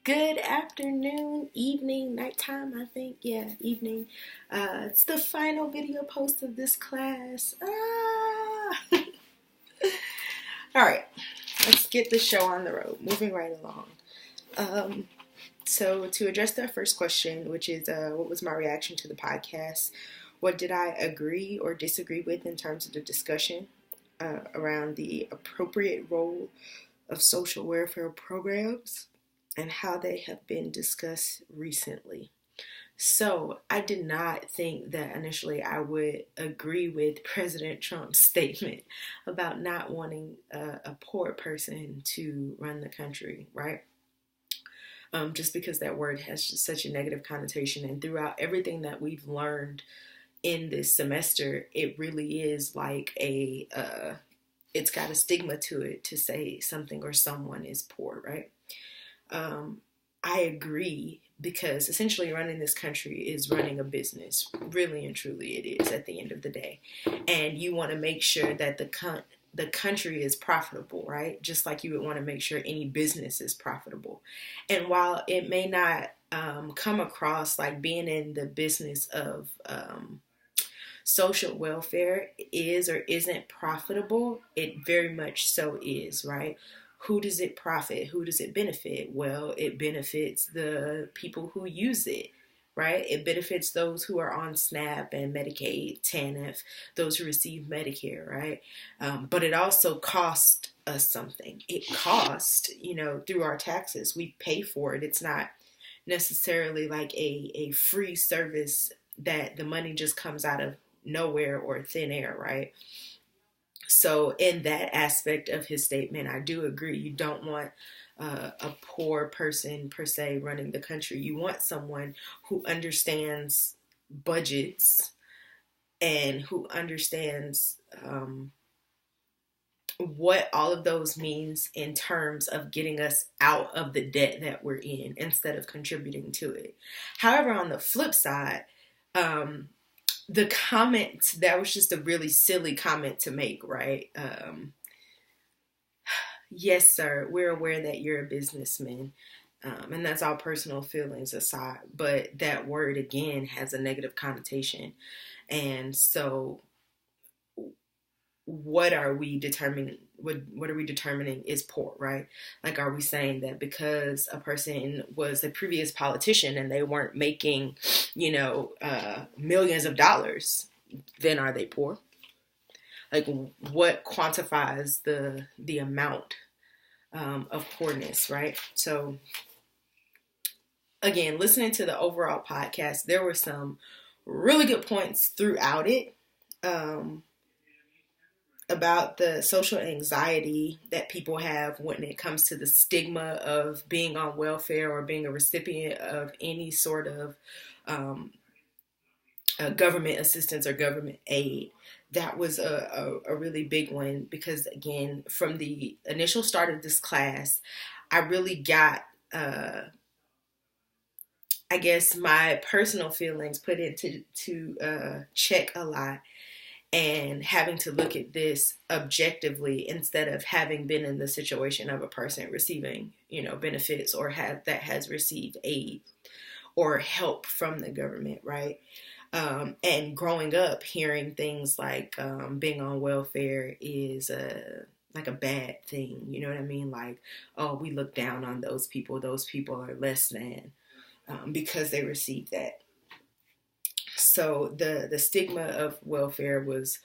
Good afternoon, evening, nighttime, I think. Yeah, evening. It's the final video post of this class. All right, let's get the show on the road. Moving right along. Um, so, to address that first question, which is what was my reaction to the podcast? What did I agree or disagree with in terms of the discussion around the appropriate role of social welfare programs and how they have been discussed recently? So I did not think that initially I would agree with President Trump's statement about not wanting a poor person to run the country, right? Just because that word has just such a negative connotation, and throughout everything that we've learned in this semester, it really is like it's got a stigma to it to say something or someone is poor, right? Um, I agree because essentially running this country is running a business. Really and truly it is at the end of the day. And you want to make sure that the country is profitable, right? Just like you would want to make sure any business is profitable. And while it may not come across like being in the business of social welfare is or isn't profitable, it very much so is, right? Who does it profit? Who does it benefit? Well, it benefits the people who use it, right? It benefits those who are on SNAP and Medicaid, TANF, those who receive Medicare, right? But it also costs us something. It costs, through our taxes. We pay for it. It's not necessarily like a free service that the money just comes out of nowhere or thin air, right? So in that aspect of his statement, I do agree. You don't want a poor person per se running the country. You want someone who understands budgets and who understands what all of those means in terms of getting us out of the debt that we're in instead of contributing to it. However, on the flip side, the comment, that was just a really silly comment to make, right? Yes, sir, we're aware that you're a businessman. And that's all personal feelings aside. But that word, again, has a negative connotation. And so what are we determining? What are we determining is poor, right? Like, are we saying that because a person was a previous politician and they weren't making, millions of dollars, then are they poor? Like, what quantifies the amount of poorness, right? So, again, listening to the overall podcast, there were some really good points throughout it. About the social anxiety that people have when it comes to the stigma of being on welfare or being a recipient of any sort of government assistance or government aid. That was a really big one because, again, from the initial start of this class, I really got, I guess, my personal feelings put into check a lot, and having to look at this objectively instead of having been in the situation of a person receiving, benefits or that has received aid or help from the government, right? And growing up hearing things like being on welfare is like a bad thing, you know what I mean? Like, oh, we look down on those people. Those people are less than because they receive that. So the stigma of welfare was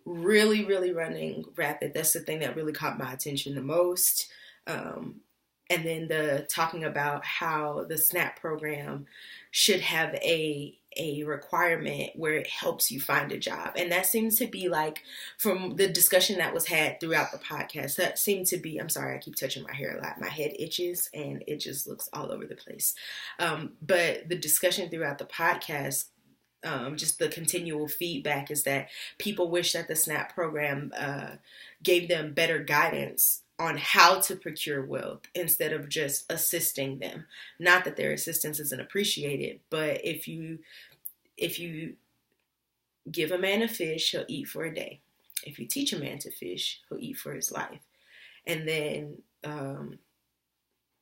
really, really running rapid. That's the thing that really caught my attention the most. And then the talking about how the SNAP program should have a requirement where it helps you find a job. And that seems to be like, from the discussion that was had throughout the podcast, that seemed to be, I'm sorry, I keep touching my hair a lot. My head itches and it just looks all over the place. But the discussion throughout the podcast, just the continual feedback is that people wish that the SNAP program gave them better guidance on how to procure wealth instead of just assisting them. Not that their assistance isn't appreciated, but if you give a man a fish, he'll eat for a day. If you teach a man to fish, he'll eat for his life. And then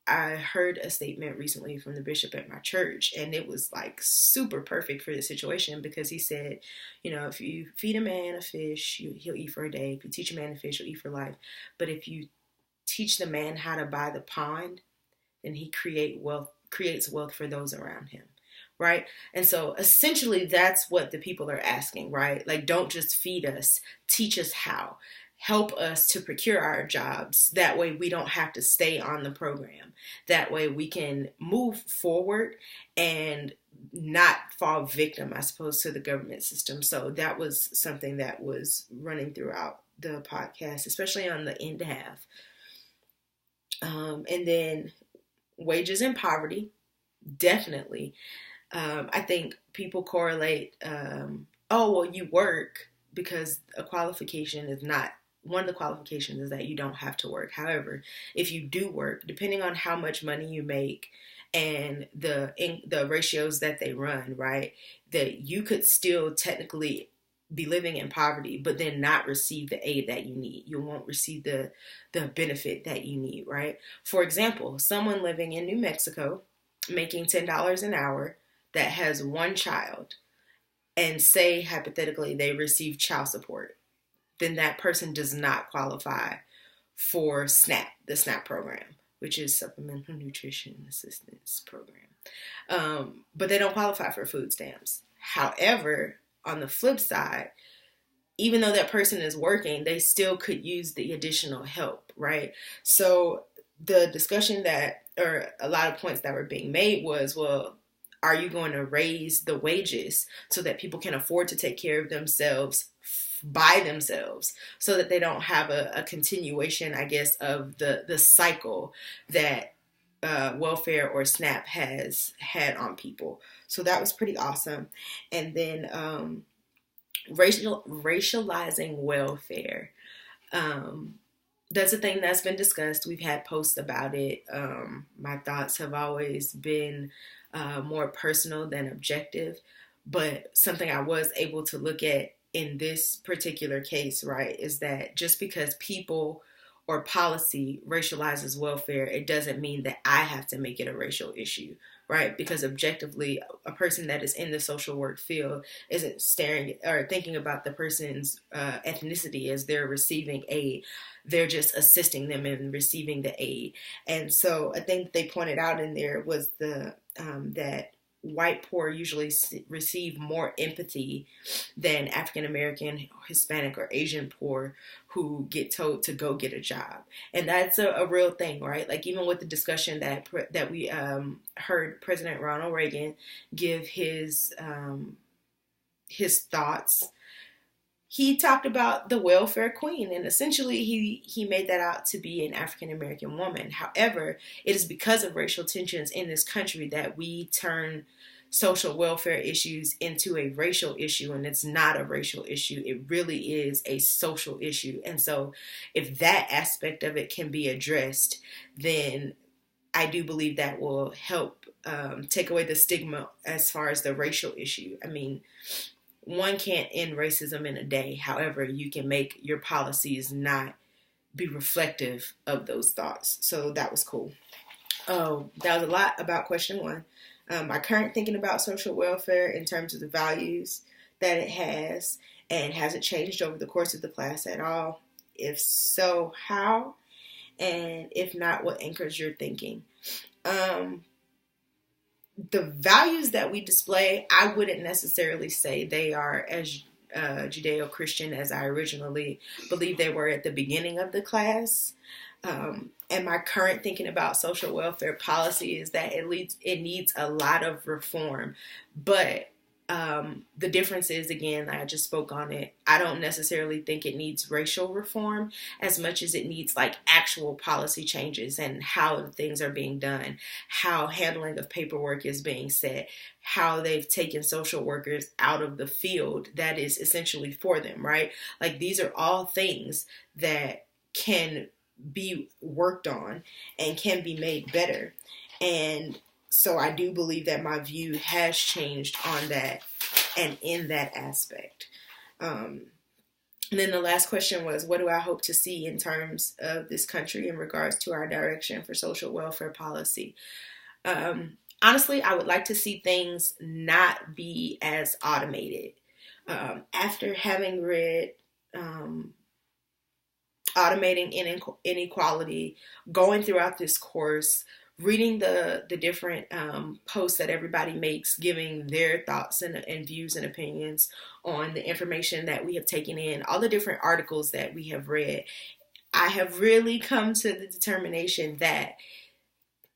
I heard a statement recently from the bishop at my church, and it was like super perfect for the situation, because he said, if you feed a man a fish, he'll eat for a day. If you teach a man a fish, he'll eat for life. But if you teach the man how to buy the pond, then he creates wealth for those around him. Right? And so essentially that's what the people are asking, right? Like, don't just feed us, teach us how. Help us to procure our jobs. That way we don't have to stay on the program. That way we can move forward and not fall victim, I suppose, to the government system. So that was something that was running throughout the podcast, especially on the end half. And then wages and poverty, definitely. I think people correlate, you work, because a qualification is not, one of the qualifications is that you don't have to work. However, if you do work, depending on how much money you make and the ratios that they run, right, that you could still technically be living in poverty, but then not receive the aid that you need. You won't receive the benefit that you need, right? For example, someone living in New Mexico making $10 an hour that has one child, and say hypothetically they receive child support, then that person does not qualify for SNAP, the SNAP program, which is Supplemental Nutrition Assistance Program. But they don't qualify for food stamps. However, on the flip side, even though that person is working, they still could use the additional help, right? So the discussion or a lot of points that were being made was, well, are you going to raise the wages so that people can afford to take care of themselves by themselves, so that they don't have a continuation, I guess, of the cycle that welfare or SNAP has had on people? So that was pretty awesome. And then racializing welfare. That's a thing that's been discussed. We've had posts about it. My thoughts have always been more personal than objective, but something I was able to look at in this particular case, right, is that just because people or policy racializes welfare, it doesn't mean that I have to make it a racial issue, right? Because objectively, a person that is in the social work field isn't staring or thinking about the person's ethnicity as they're receiving aid. They're just assisting them in receiving the aid. And so a thing that they pointed out in there was that white poor usually receive more empathy than African American, Hispanic, or Asian poor who get told to go get a job. And that's a real thing, right? Like, even with the discussion that we heard President Ronald Reagan give his thoughts, he talked about the welfare queen, and essentially he made that out to be an African American woman. However, it is because of racial tensions in this country that we turn social welfare issues into a racial issue, and it's not a racial issue. It really is a social issue. And so if that aspect of it can be addressed, then I do believe that will help take away the stigma as far as the racial issue. I mean, one can't end racism in a day. However, you can make your policies not be reflective of those thoughts. So that was cool. That was a lot about question one. My current thinking about social welfare in terms of the values that it has, and has it changed over the course of the class at all? If so, how? And if not, what anchors your thinking? The values that we display, I wouldn't necessarily say they are as Judeo-Christian as I originally believed they were at the beginning of the class. And my current thinking about social welfare policy is that it needs a lot of reform. But the difference is, again, I just spoke on it, I don't necessarily think it needs racial reform as much as it needs like actual policy changes and how things are being done, how handling of paperwork is being set, how they've taken social workers out of the field that is essentially for them, right? Like, these are all things that can be worked on and can be made better. And so I do believe that my view has changed on that and in that aspect. And And then the last question was, what do I hope to see in terms of this country in regards to our direction for social welfare policy? Honestly, I would like to see things not be as automated. After having read Automating Inequality, going throughout this course, reading the different posts that everybody makes, giving their thoughts and views and opinions on the information that we have taken in, all the different articles that we have read, I have really come to the determination that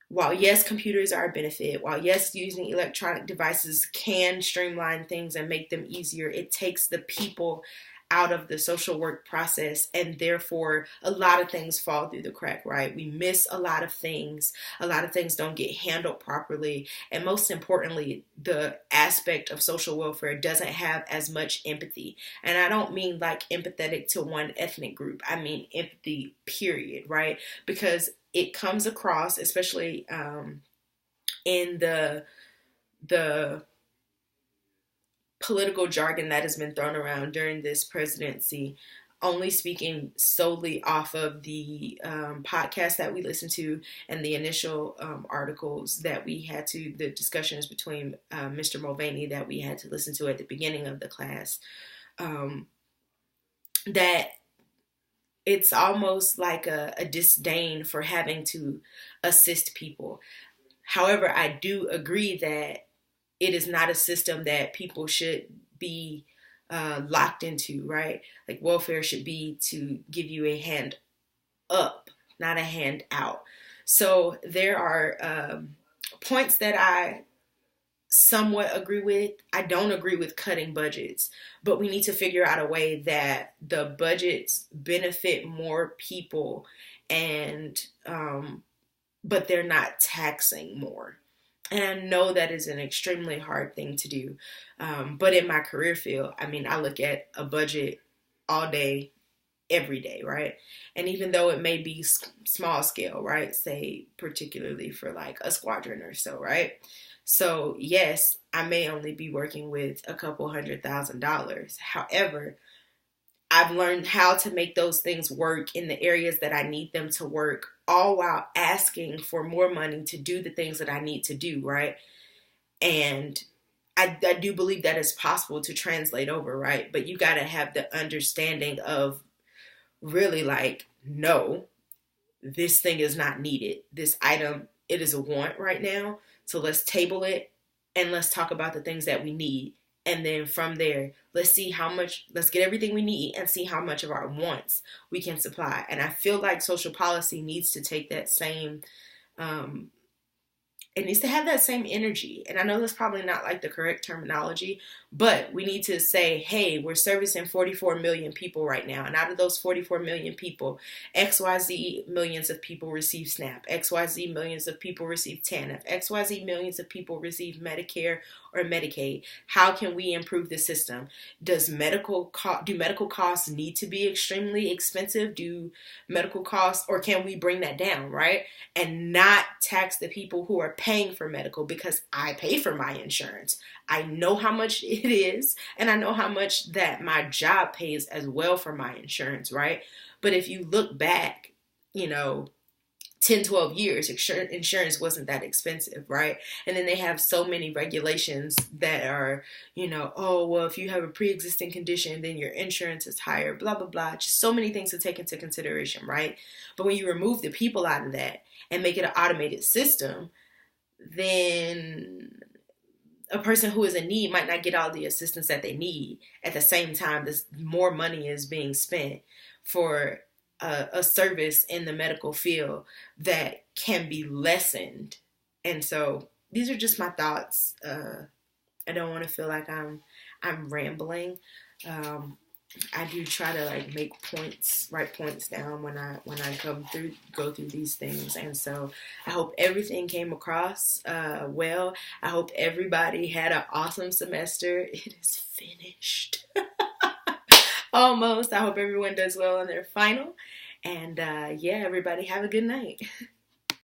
while yes, computers are a benefit, while yes, using electronic devices can streamline things and make them easier, it takes the people out of the social work process, and therefore a lot of things fall through the crack, right? We miss a lot of things don't get handled properly, and most importantly, the aspect of social welfare doesn't have as much empathy. And I don't mean like empathetic to one ethnic group, I mean empathy period, right? Because it comes across, especially in the political jargon that has been thrown around during this presidency, only speaking solely off of the podcast that we listened to and the initial articles that we had to, the discussions between Mr. Mulvaney that we had to listen to at the beginning of the class, that it's almost like a disdain for having to assist people. However, I do agree that it is not a system that people should be locked into, right? Like welfare should be to give you a hand up, not a hand out. So there are points that I somewhat agree with. I don't agree with cutting budgets, but we need to figure out a way that the budgets benefit more people, and but they're not taxing more. And I know that is an extremely hard thing to do. But in my career field, I mean, I look at a budget all day, every day, right? And even though it may be small scale, right? Say particularly for like a squadron or so, right? So yes, I may only be working with a couple $100,000. However, I've learned how to make those things work in the areas that I need them to work, all while asking for more money to do the things that I need to do, right? And I do believe that it's possible to translate over, right? But you got to have the understanding of really like, no, this thing is not needed. This item, it is a want right now. So let's table it and let's talk about the things that we need. And then from there, let's get everything we need and see how much of our wants we can supply. And I feel like social policy needs to take that same, it needs to have that same energy. And I know that's probably not like the correct terminology, but we need to say, hey, we're servicing 44 million people right now. And out of those 44 million people, XYZ millions of people receive SNAP. XYZ millions of people receive TANF. XYZ millions of people receive Medicare or Medicaid. How can we improve the system? Do medical costs need to be extremely expensive? Do medical costs, or can we bring that down, right? And not tax the people who are paying for medical, because I pay for my insurance. I know how much it is, and I know how much that my job pays as well for my insurance, right? But if you look back, 10, 12 years, insurance wasn't that expensive, right? And then they have so many regulations that are, oh, well, if you have a pre-existing condition, then your insurance is higher, blah, blah, blah. Just so many things to take into consideration, right? But when you remove the people out of that and make it an automated system, then a person who is in need might not get all the assistance that they need. At the same time, more money is being spent for a service in the medical field that can be lessened. And so these are just my thoughts. I don't want to feel like I'm rambling. I do try to write points down when I go through these things. And so I hope everything came across well. I hope everybody had an awesome semester. It is finished. Almost. I hope everyone does well on their final. And everybody have a good night.